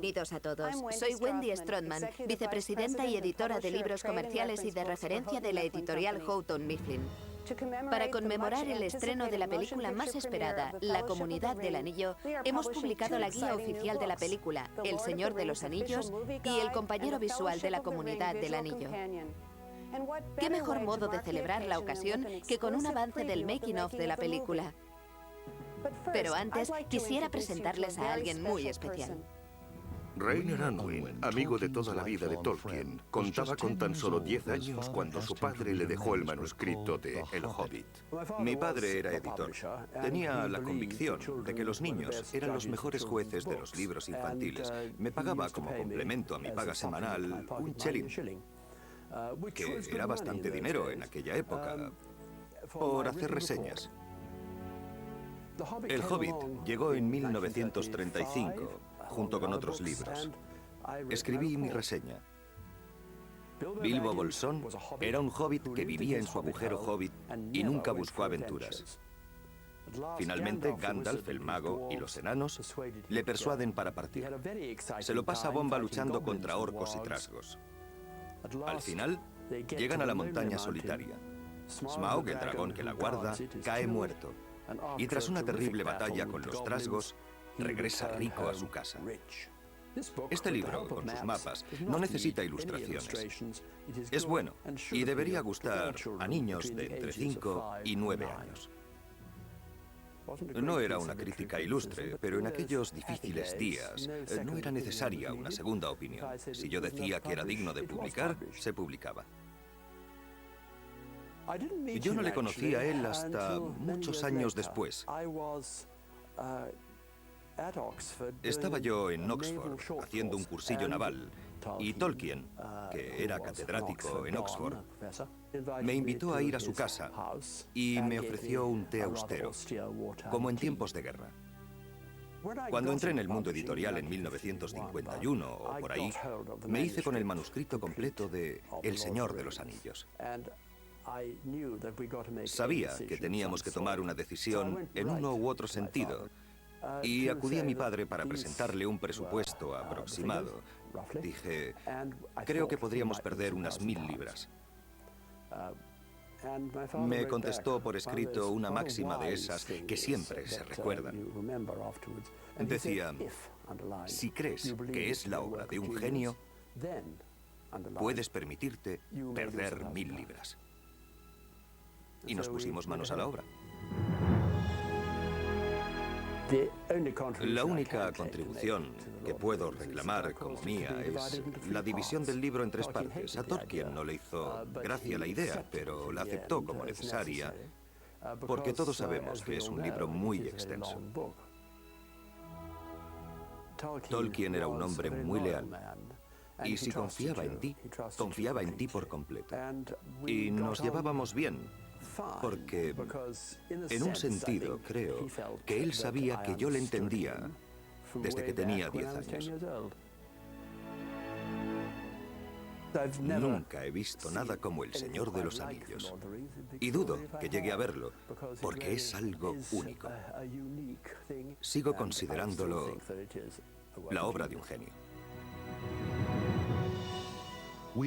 Bienvenidos a todos. Soy Wendy Strotman, vicepresidenta y editora de libros comerciales y de referencia de la editorial Houghton Mifflin. Para conmemorar el estreno de la película más esperada, La Comunidad del Anillo, hemos publicado la guía oficial de la película, El Señor de los Anillos, y el compañero visual de La Comunidad del Anillo. ¿Qué mejor modo de celebrar la ocasión que con un avance del making of de la película? Pero antes, quisiera presentarles a alguien muy especial. Rainer Unwin, amigo de toda la vida de Tolkien, contaba con tan solo 10 años cuando su padre le dejó el manuscrito de El Hobbit. Mi padre era editor. Tenía la convicción de que los niños eran los mejores jueces de los libros infantiles. Me pagaba como complemento a mi paga semanal un chelín, que era bastante dinero en aquella época, por hacer reseñas. El Hobbit llegó en 1935, junto con otros libros. Escribí mi reseña. Bilbo Bolsón era un hobbit que vivía en su agujero hobbit y nunca buscó aventuras. Finalmente, Gandalf, el mago, y los enanos le persuaden para partir. Se lo pasa bomba luchando contra orcos y trasgos. Al final, llegan a la montaña solitaria. Smaug, el dragón que la guarda, cae muerto. Y tras una terrible batalla con los trasgos, regresa rico a su casa. Este libro, con sus mapas, no necesita ilustraciones. Es bueno y debería gustar a niños de entre 5 y 9 años. No era una crítica ilustre, pero en aquellos difíciles días no era necesaria una segunda opinión. Si yo decía que era digno de publicar, se publicaba. Yo no le conocí a él hasta muchos años después. Estaba yo en Oxford haciendo un cursillo naval y Tolkien, que era catedrático en Oxford, me invitó a ir a su casa y me ofreció un té austero, como en tiempos de guerra. Cuando entré en el mundo editorial en 1951 o por ahí, me hice con el manuscrito completo de El Señor de los Anillos. Sabía que teníamos que tomar una decisión en uno u otro sentido y acudí a mi padre para presentarle un presupuesto aproximado. Dije, creo que podríamos perder unas 1000 libras. Me contestó por escrito una máxima de esas que siempre se recuerdan. Decía, si crees que es la obra de un genio, puedes permitirte perder 1000 libras. Y nos pusimos manos a la obra. La única contribución que puedo reclamar como mía es la división del libro en 3 partes. A Tolkien no le hizo gracia la idea, pero la aceptó como necesaria, porque todos sabemos que es un libro muy extenso. Tolkien era un hombre muy leal, y si confiaba en ti por completo. Y nos llevábamos bien, porque en un sentido creo que él sabía que yo le entendía desde que tenía 10 años. Nunca he visto nada como El Señor de los Anillos, y dudo que llegue a verlo, porque es algo único. Sigo considerándolo la obra de un genio.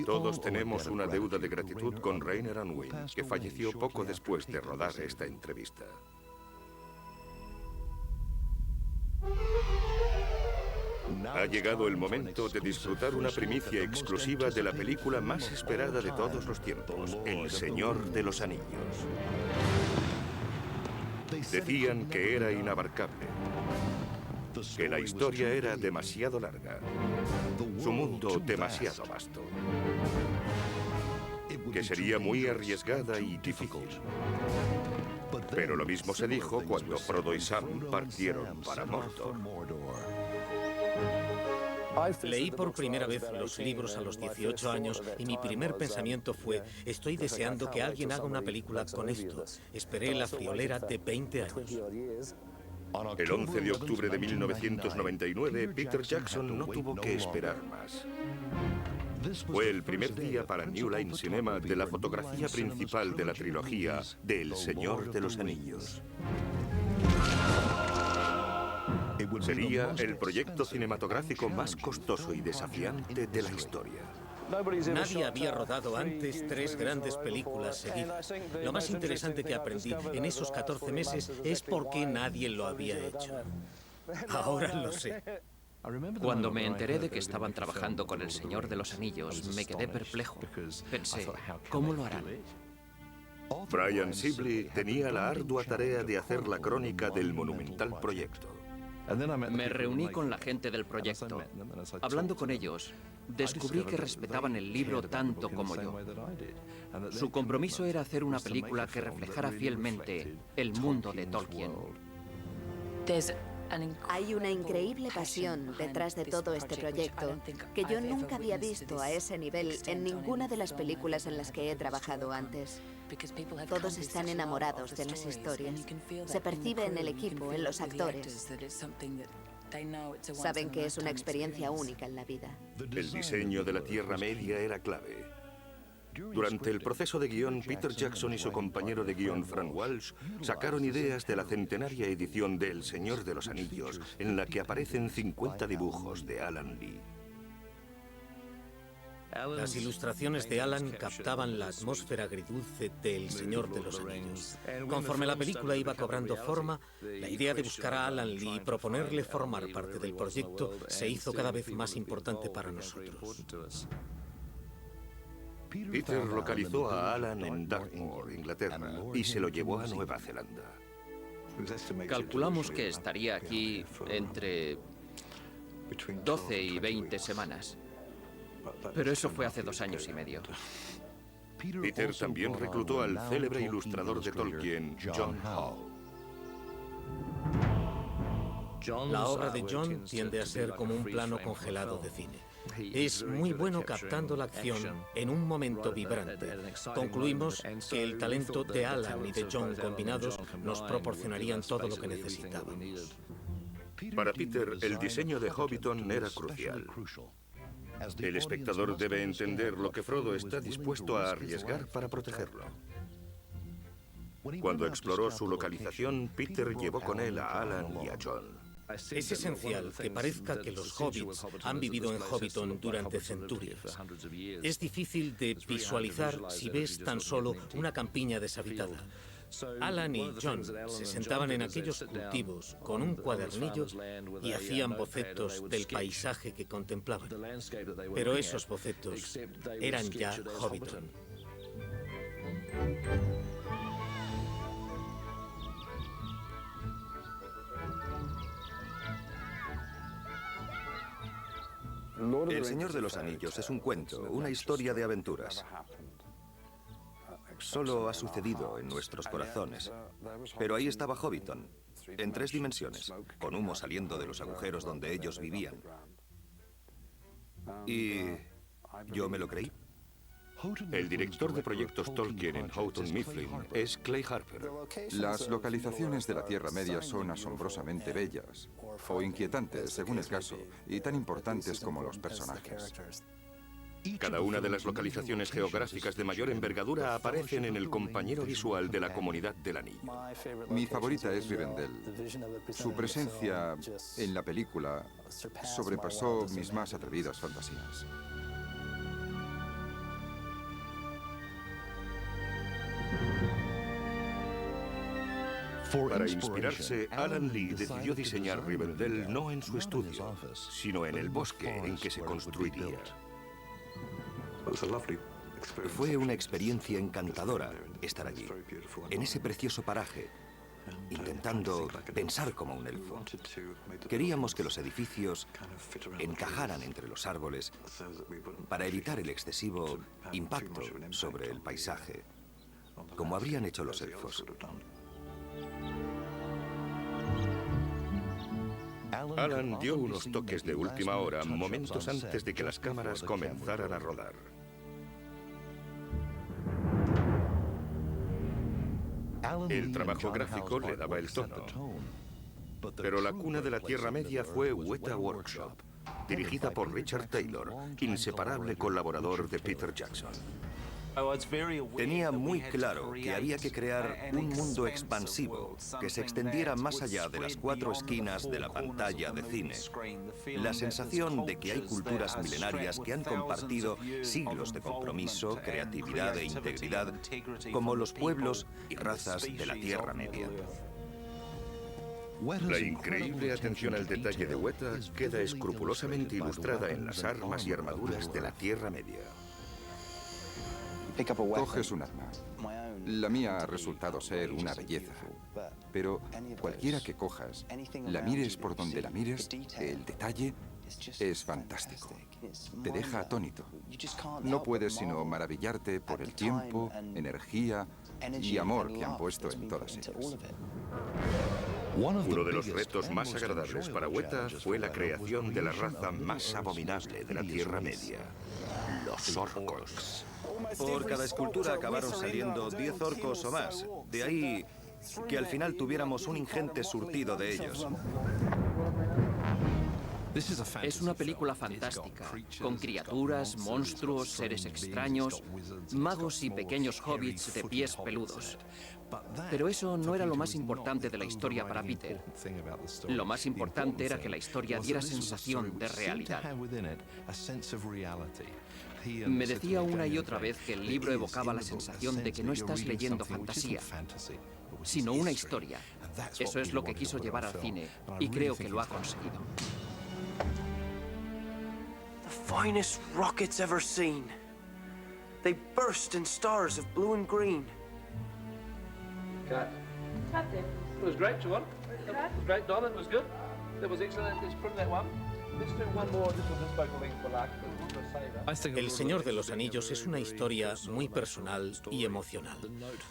Todos tenemos una deuda de gratitud con Rainer Unwin, que falleció poco después de rodar esta entrevista. Ha llegado el momento de disfrutar una primicia exclusiva de la película más esperada de todos los tiempos, El Señor de los Anillos. Decían que era inabarcable, que la historia era demasiado larga, su mundo demasiado vasto, que sería muy arriesgada y difícil. Pero lo mismo se dijo cuando Frodo y Sam partieron para Mordor. Leí por primera vez los libros a los 18 años y mi primer pensamiento fue, estoy deseando que alguien haga una película con esto. Esperé la friolera de 20 años. El 11 de octubre de 1999, Peter Jackson no tuvo que esperar más. Fue el primer día para New Line Cinema de la fotografía principal de la trilogía de El Señor de los Anillos. Sería el proyecto cinematográfico más costoso y desafiante de la historia. Nadie había rodado antes 3 grandes películas seguidas. Lo más interesante que aprendí en esos 14 meses es por qué nadie lo había hecho. Ahora lo sé. Cuando me enteré de que estaban trabajando con El Señor de los Anillos, me quedé perplejo. Pensé, ¿cómo lo harán? Brian Sibley tenía la ardua tarea de hacer la crónica del monumental proyecto. Me reuní con la gente del proyecto. Hablando con ellos, descubrí que respetaban el libro tanto como yo. Su compromiso era hacer una película que reflejara fielmente el mundo de Tolkien. Hay una increíble pasión detrás de todo este proyecto que yo nunca había visto a ese nivel en ninguna de las películas en las que he trabajado antes. Todos están enamorados de las historias. Se percibe en el equipo, en los actores. Saben que es una experiencia única en la vida. El diseño de la Tierra Media era clave. Durante el proceso de guión, Peter Jackson y su compañero de guión, Frank Walsh, sacaron ideas de la centenaria edición de El Señor de los Anillos, en la que aparecen 50 dibujos de Alan Lee. Las ilustraciones de Alan captaban la atmósfera agridulce de El Señor de los Anillos. Conforme la película iba cobrando forma, la idea de buscar a Alan Lee y proponerle formar parte del proyecto se hizo cada vez más importante para nosotros. Peter localizó a Alan en Dartmoor, Inglaterra, y se lo llevó a Nueva Zelanda. Calculamos que estaría aquí entre 12 y 20 semanas. Pero eso fue hace 2 años y medio. Peter también reclutó al célebre ilustrador de Tolkien, John Howe. La obra de John tiende a ser como un plano congelado de cine. Es muy bueno captando la acción en un momento vibrante. Concluimos que el talento de Alan y de John combinados nos proporcionarían todo lo que necesitábamos. Para Peter, el diseño de Hobbiton era crucial. El espectador debe entender lo que Frodo está dispuesto a arriesgar para protegerlo. Cuando exploró su localización, Peter llevó con él a Alan y a John. Es esencial que parezca que los hobbits han vivido en Hobbiton durante centurias. Es difícil de visualizar si ves tan solo una campiña deshabitada. Alan y John se sentaban en aquellos cultivos con un cuadernillo y hacían bocetos del paisaje que contemplaban. Pero esos bocetos eran ya Hobbiton. El Señor de los Anillos es un cuento, una historia de aventuras. Solo ha sucedido en nuestros corazones. Pero ahí estaba Hobbiton, en 3 dimensiones, con humo saliendo de los agujeros donde ellos vivían. Y yo me lo creí. El director de proyectos Tolkien en Houghton Mifflin es Clay Harper. Las localizaciones de la Tierra Media son asombrosamente bellas, o inquietantes, según el caso, y tan importantes como los personajes. Cada una de las localizaciones geográficas de mayor envergadura aparecen en el compañero visual de la Comunidad del Anillo. Mi favorita es Rivendell. Su presencia en la película sobrepasó mis más atrevidas fantasías. Para inspirarse, Alan Lee decidió diseñar Rivendell no en su estudio, sino en el bosque en que se construiría. Fue una experiencia encantadora estar allí, en ese precioso paraje, intentando pensar como un elfo. Queríamos que los edificios encajaran entre los árboles para evitar el excesivo impacto sobre el paisaje, como habrían hecho los elfos. Alan dio unos toques de última hora, momentos antes de que las cámaras comenzaran a rodar. El trabajo gráfico le daba el tono. Pero la cuna de la Tierra Media fue Weta Workshop, dirigida por Richard Taylor, inseparable colaborador de Peter Jackson. Tenía muy claro que había que crear un mundo expansivo que se extendiera más allá de las 4 esquinas de la pantalla de cine. La sensación de que hay culturas milenarias que han compartido siglos de compromiso, creatividad e integridad, como los pueblos y razas de la Tierra Media. La increíble atención al detalle de Weta queda escrupulosamente ilustrada en las armas y armaduras de la Tierra Media. Coges un arma. La mía ha resultado ser una belleza. Pero cualquiera que cojas, la mires por donde la mires, el detalle es fantástico. Te deja atónito. No puedes sino maravillarte por el tiempo, energía y amor que han puesto en todas ellas. Uno de los retos más agradables para Weta fue la creación de la raza más abominable de la Tierra Media, los orcos. Por cada escultura acabaron saliendo 10 orcos o más. De ahí que al final tuviéramos un ingente surtido de ellos. Es una película fantástica, con criaturas, monstruos, seres extraños, magos y pequeños hobbits de pies peludos. Pero eso no era lo más importante de la historia para Peter. Lo más importante era que la historia diera sensación de realidad. Me decía una y otra vez que el libro evocaba la sensación de que no estás leyendo fantasía, sino una historia. Eso es lo que quiso llevar al cine y creo que lo ha conseguido. The finest rockets ever seen. They burst in stars of blue and green. Cut. It was great, Joanne. It was great, Donna. It was good. That was excellent. Let's put that one. Let's do one more. This will just vocal length for luck. El Señor de los Anillos es una historia muy personal y emocional.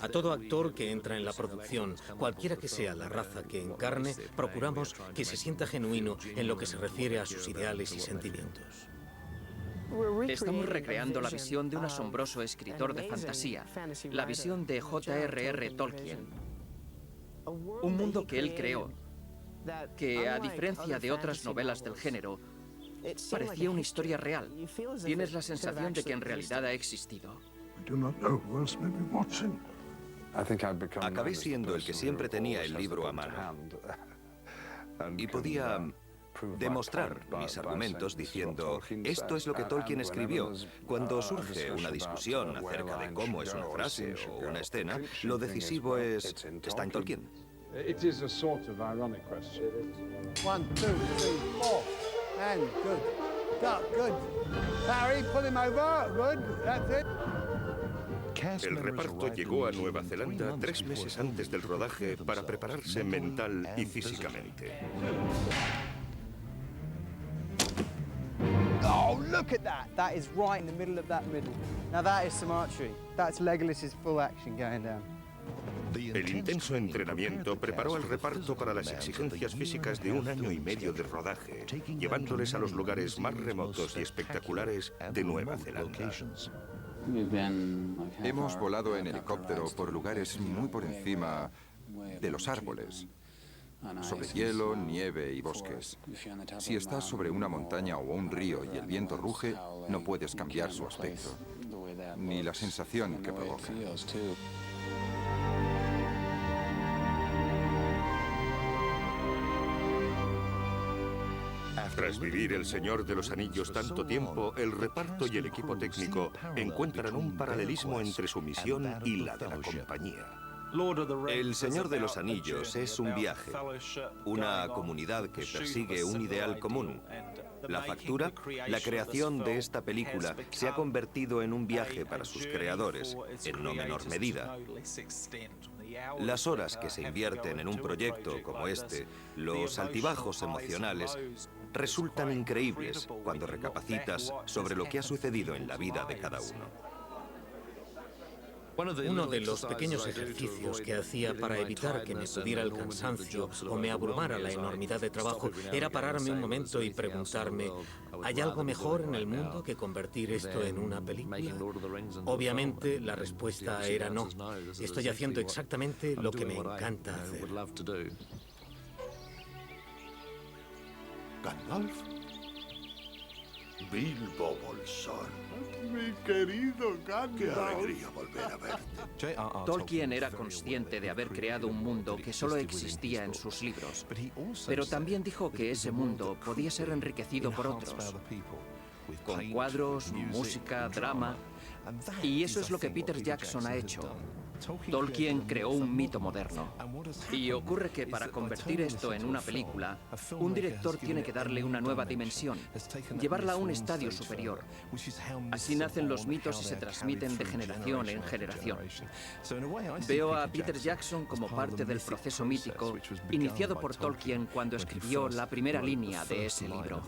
A todo actor que entra en la producción, cualquiera que sea la raza que encarne, procuramos que se sienta genuino en lo que se refiere a sus ideales y sentimientos. Estamos recreando la visión de un asombroso escritor de fantasía, la visión de J.R.R. Tolkien. Un mundo que él creó, que a diferencia de otras novelas del género, parecía una historia real. Tienes la sensación de que en realidad ha existido. Acabé siendo el que siempre tenía el libro a mano. Y podía demostrar mis argumentos diciendo, esto es lo que Tolkien escribió. Cuando surge una discusión acerca de cómo es una frase o una escena, lo decisivo es, ¿está en Tolkien? It is a sort of ironic question. 1, 2, 3, 4. And good. Duck, good. Harry, put him over. Good. That's it. El reparto llegó a Nueva Zelanda 3 meses antes del rodaje para prepararse mental y físicamente. Oh, look at that. That is right in the middle of that middle. Now that is some archery. That's Legolas's full action going down. El intenso entrenamiento preparó al reparto para las exigencias físicas de 1 año y medio de rodaje, llevándoles a los lugares más remotos y espectaculares de Nueva Zelanda. Hemos volado en helicóptero por lugares muy por encima de los árboles, sobre hielo, nieve y bosques. Si estás sobre una montaña o un río y el viento ruge, no puedes cambiar su aspecto, ni la sensación que provoca. Tras vivir El Señor de los Anillos tanto tiempo, el reparto y el equipo técnico encuentran un paralelismo entre su misión y la de la compañía. El Señor de los Anillos es un viaje, una comunidad que persigue un ideal común. La factura, la creación de esta película, se ha convertido en un viaje para sus creadores, en no menor medida. Las horas que se invierten en un proyecto como este, los altibajos emocionales, resultan increíbles cuando recapacitas sobre lo que ha sucedido en la vida de cada uno. Uno de los pequeños ejercicios que hacía para evitar que me pudiera el cansancio o me abrumara la enormidad de trabajo era pararme un momento y preguntarme, ¿hay algo mejor en el mundo que convertir esto en una película? Obviamente la respuesta era no. Estoy haciendo exactamente lo que me encanta hacer. Gandalf, Bilbo Bolsón. querido, canta. Qué alegría volver a verte. Tolkien era consciente de haber creado un mundo que solo existía en sus libros, pero también dijo que ese mundo podía ser enriquecido por otros, con cuadros, música, drama, y eso es lo que Peter Jackson ha hecho. Tolkien creó un mito moderno. Y ocurre que para convertir esto en una película, un director tiene que darle una nueva dimensión, llevarla a un estadio superior. Así nacen los mitos y se transmiten de generación en generación. Veo a Peter Jackson como parte del proceso mítico iniciado por Tolkien cuando escribió la primera línea de ese libro.